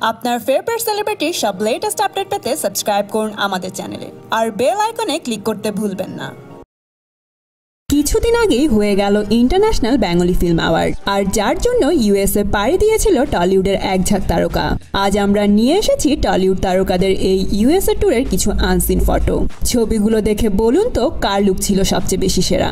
আপনার ফেভারিট সেলিব্রিটির সব latest update পেতে সাবস্ক্রাইব করুন আমাদের চ্যানেলে আর বেল আইকনে ক্লিক করতে ভুলবেন না। কিছুদিন আগেই হয়ে গেল ইন্টারন্যাশনাল বেঙ্গলি ফিল্ম অ্যাওয়ার্ড, আর যার জন্য ইউএসএ পাড়ি দিয়েছিল টলিউডের একঝাঁক তারকা। আজ আমরা নিয়ে এসেছি টলিউড তারকাদের এই ইউএসএ ট্যুরের কিছু আনসিন ফটো। ছবিগুলো দেখে বলুন তো কার লুক ছিল সবচেয়ে বেশি সেরা।